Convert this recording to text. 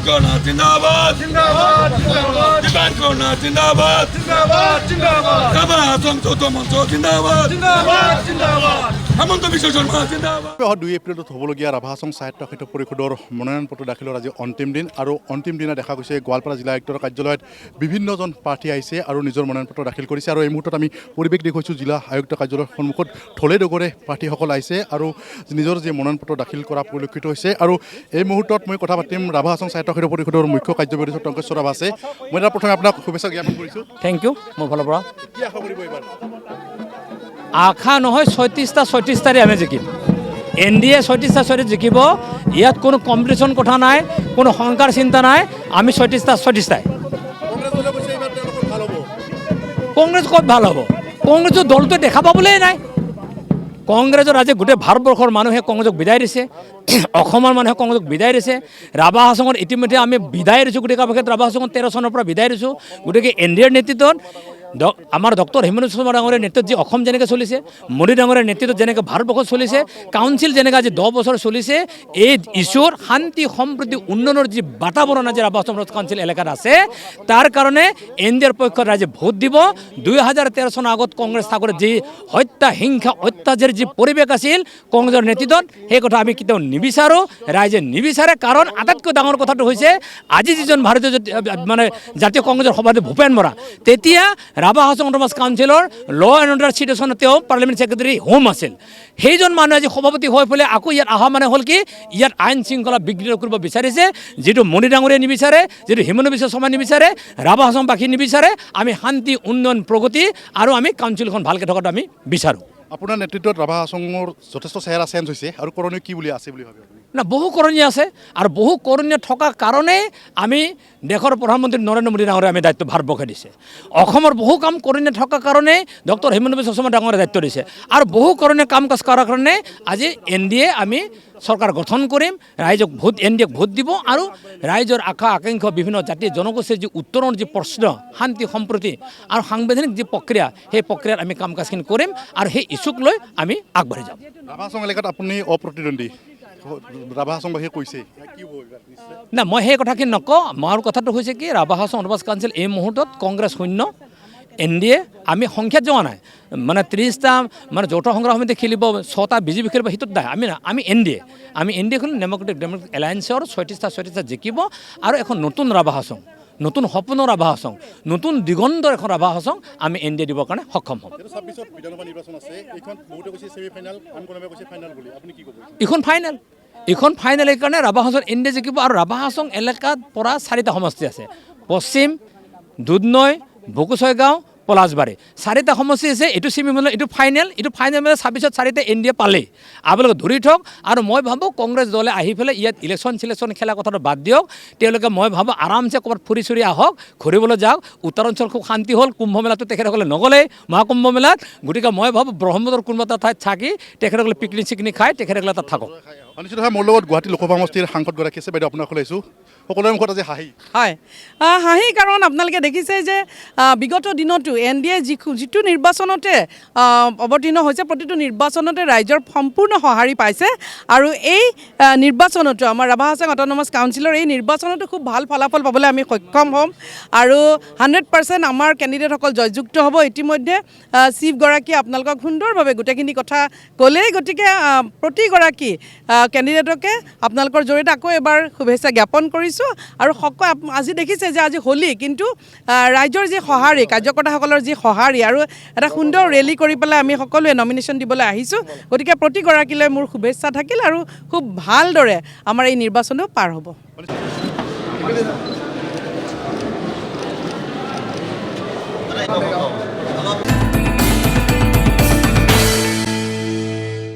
corona জিন্দাবাদ জিন্দাবাদ জিন্দাবাদ ডিমান্ড করোনা জিন্দাবাদ জিন্দাবাদ জিন্দাবাদ রাভা হাসং চৌথ মঞ্চ জিন্দাবাদ জিন্দাবাদ জিন্দাবাদ হেমন্ত বিশ্ব শর্মা জিন্দাবাদ 2 এপ্ৰিলত হ'বলগীয়া ৰাভা হাছং সাহিত্য সাহিত্য পৰিষদৰ মনোনয়ন পত্ৰ দাখিলৰ আজি অন্তিম দিন আৰু অন্তিম দিনা দেখা গৈছে গোৱালপাৰা জিলা আয়ুক্তৰ কাৰ্যালয়ত বিভিন্নজন প্ৰাৰ্থী আহিছে আৰু নিজৰ মনোনয়ন পত্ৰ দাখিল কৰিছে আৰু এই মুহূৰ্তত আমি পৰিৱেশ দেখুৱাইছোঁ জিলা আয়ুক্ত কাৰ্যালয়ৰ সন্মুখত ঢলে ডগৰে প্ৰাৰ্থীসকল আহিছে আৰু নিজৰ যে মনোনয়ন পত্ৰ দাখিল কৰা পৰিলক্ষিত হৈছে আৰু এই মুহূৰ্তত মই কথা পাতিম ৰাভা হাছং সাহিত্য সাহিত্য পৰিষদৰ মুখ্য কাৰ্যবাহী টংকেশ্বৰ ৰাভা আছে মই তাৰ প্ৰথমে আপোনাক শুভেচ্ছা জ্ঞাপন কৰিছোঁ থেংক ইউ মোৰ ফালৰ পৰা কি আশা কৰিব এইবাৰ আশা নহয় 36টাৰে আমি জিকিম NDA 36টা জিকিব ইয়াত কোনো কম্পিটিশ্যন কথা নাই কোনো সংকাৰ চিন্তা নাই আমি 36টাই কংগ্ৰেছ ক'ত ভাল হ'ব কংগ্ৰেছৰ দলটো দেখা পাবলৈ নাই কংগ্ৰেছৰ আজি গোটেই ভাৰতবৰ্ষৰ মানুহে কংগ্ৰেছক বিদায় দিছে অসমৰ মানুহে কংগ্ৰেছক বিদায় দিছে ৰাভা হাছঙত ইতিমধ্যে আমি বিদায় দিছোঁ গোটেই ক্ষেত্ৰত ৰাভা হাছঙত 13 চনৰ পৰা বিদায় দিছোঁ গতিকে NDAৰ নেতৃত্বত আমাৰ ডক্টৰ হেমন্ত বিশ্ব শৰ্মা ডাঙৰীয়াৰ নেতৃত্বত যি অসম যেনেকৈ চলিছে মোদী ডাঙৰীয়াৰ নেতৃত্বত যেনেকৈ ভাৰতবৰ্ষত চলিছে কাউন্সিল যেনেকৈ আজি 10 বছৰ চলিছে এই ইছ্যুৰ শান্তি সম্প্ৰীতি উন্নয়নৰ যি বাতাবৰণ আজি ৰাভা হাছং কাউন্সিল এলেকাত আছে তাৰ কাৰণে NDAৰ পক্ষত ৰাইজে ভোট দিব 2013 চনৰ আগত কংগ্ৰেছ থাকোঁতে যি হত্যা হিংসা অত্যাচাৰ যি পৰিৱেশ আছিল কংগ্ৰেছৰ নেতৃত্বত সেই কথা আমি কেতিয়াও নিবিচাৰোঁ ৰাইজে নিবিচাৰে কাৰণ আটাইতকৈ ডাঙৰ কথাটো হৈছে আজি যিজন ভাৰতীয় মানে জাতীয় কংগ্ৰেছৰ সভাপতি ভূপেন বৰা তেতিয়া ৰাভা হাছং অট'নমাছ কাউন্সিলৰ ল এণ্ড অৰ্ডাৰ চিটুৱেশ্যনত তেওঁ পাৰ্লিমেণ্ট ছেক্ৰেটাৰী হোম আছিল সেইজন মানুহে আজি সভাপতি হৈ পেলাই আকৌ ইয়াত অহা মানে হ'ল কি ইয়াত আইন শৃংখলা বিঘ্নিত কৰিব বিচাৰিছে যিটো মোদী ডাঙৰীয়াই নিবিচাৰে যিটো হিমন্ত বিশ্ব শৰ্মাই নিবিচাৰে ৰাভা হাছংবাসী নিবিচাৰে আমি শান্তি উন্নয়ন প্ৰগতি আৰু আমি কাউন্সিলখন ভালকৈ থকাটো আমি বিচাৰোঁ আপোনাৰ নেতৃত্বত ৰাভা হাছঙৰ যথেষ্ট চেহেৰা চেঞ্জ হৈছে আৰু কৰণীয় কি বুলি আছে বুলি ভাবে না বহু কৰণীয় আছে আৰু বহু কৰণীয় থকা কাৰণে আমি দেশৰ প্ৰধানমন্ত্ৰী নৰেন্দ্ৰ মোদী ডাঙৰীয়াই আমি দায়িত্ব ভাৰতবৰ্ষে দিছে অসমৰ বহু কাম কৰণীয় থকা কাৰণে ডক্টৰ হেমন্ত বিশ্ব শৰ্মা ডাঙৰীয়াই দায়িত্ব দিছে আৰু বহু কৰণীয় কাম কাজ কৰাৰ কাৰণে আজি NDA আমি চৰকাৰ গঠন কৰিম ৰাইজক ভোট NDAক ভোট দিব আৰু ৰাইজৰ আশা আকাংক্ষা বিভিন্ন জাতি জনগোষ্ঠীৰ যি উত্তৰণৰ যি প্ৰশ্ন শান্তি সম্প্ৰীতি আৰু সাংবিধানিক যি প্ৰক্ৰিয়া সেই প্ৰক্ৰিয়াত আমি কাম কাজখিনি কৰিম আৰু সেই ইছ্যুক লৈ আমি আগবাঢ়ি যাম ৰাভা হাছং এলেকাত আপুনি অপ্ৰতিদ্বন্দ্বী ৰাভা হাছংবাসীয়ে কৈছে না মই সেই কথাখিনি নকওঁ মোৰ কথাটো হৈছে কি ৰাভা হাছং অট'নমাছ কাউন্সিল এই মুহূৰ্তত কংগ্ৰেছ শূন্য NDA আমি সংখ্যাত যোৱা নাই মানে 30টা মানে যৌথ সংগ্ৰাম সমিতি খেলিব 6টা BJP খেলিব সেইটোত নাই আমি NDA খেলিম ডেম'ক্ৰেটিক এলায়েন্সৰ 36টা জিকিব আৰু এখন নতুন ৰাভা হাছং নতুন সপোনৰ ৰাভা হাছং নতুন দিগন্তৰ এখন ৰাভা হাছং আমি NDA দিবৰ কাৰণে সক্ষম হ'ম এইখন ফাইনেল এইকাৰণে ৰাভা হাছং NDA জিকিব আৰু ৰাভা হাছং এলেকাত পৰা 4টা সমষ্টি আছে পশ্চিম দুধনৈ ভোকোচৈগাঁও পলাশবাৰী 4টা সমষ্টি আছে এইটো ছেমিফাইনেল এইটো ফাইনেল মানে 26ত 4টা NDA পালেই আপোনালোকে ধৰি থওক আৰু মই ভাবোঁ কংগ্ৰেছ দলে আহি পেলাই ইয়াত ইলেকশ্যন খেলা কথাটো বাদ দিয়ক তেওঁলোকে মই ভাবোঁ আৰামছে ক'ৰবাত ফুৰি চুৰি আহক ঘূৰিবলৈ যাওক উত্তৰাঞ্চল খুব শান্তি হ'ল কুম্ভ মেলাটো তেখেতসকলে নগ'লেই মহাকুম্ভ মেলাত গতিকে মই ভাবোঁ ব্ৰহ্মপুত্ৰৰ কোনোবা এটা ঠাইত থাকি তেখেতসকলে পিকনিক খাই তেখেতসকলে তাত থাকক নিশ্চিতভাৱে মোৰ লগত গুৱাহাটী লোকসভা সমষ্টিৰ সাংসদগৰাকী আছে বাইদেউ আপোনাক ওলাইছোঁ সকলোৰে মুখত আজি হাঁহি হয় হাঁহি কাৰণ আপোনালোকে দেখিছে যে বিগত দিনতো NDA যিটো নিৰ্বাচনতে অৱতীৰ্ণ হৈছে প্ৰতিটো নিৰ্বাচনতে ৰাইজৰ সম্পূৰ্ণ সঁহাৰি পাইছে আৰু এই নিৰ্বাচনতো আমাৰ ৰাভা হাছং অট'নমাছ কাউন্সিলৰ এই নিৰ্বাচনতো খুব ভাল ফলাফল পাবলৈ আমি সক্ষম হ'ম আৰু 100% আমাৰ কেণ্ডিডেটসকল জয়যুক্ত হ'ব ইতিমধ্যে চিফগৰাকীয়ে আপোনালোকক সুন্দৰভাৱে গোটেইখিনি কথা ক'লেই গতিকে প্ৰতিগৰাকী কেণ্ডিডেটকে আপোনালোকৰ জৰিয়তে আকৌ এবাৰ শুভেচ্ছা জ্ঞাপন কৰিছোঁ আৰু আজি দেখিছে যে আজি হোলী কিন্তু ৰাইজৰ যি সঁহাৰি কাৰ্যকৰ্তাসকলৰ যি সঁহাৰি আৰু এটা সুন্দৰ ৰেলী কৰি পেলাই আমি সকলোৱে নমিনেশ্যন দিবলৈ আহিছোঁ গতিকে প্ৰতিগৰাকীলৈ মোৰ শুভেচ্ছা থাকিল আৰু খুব ভালদৰে আমাৰ এই নিৰ্বাচনো পাৰ হ'ব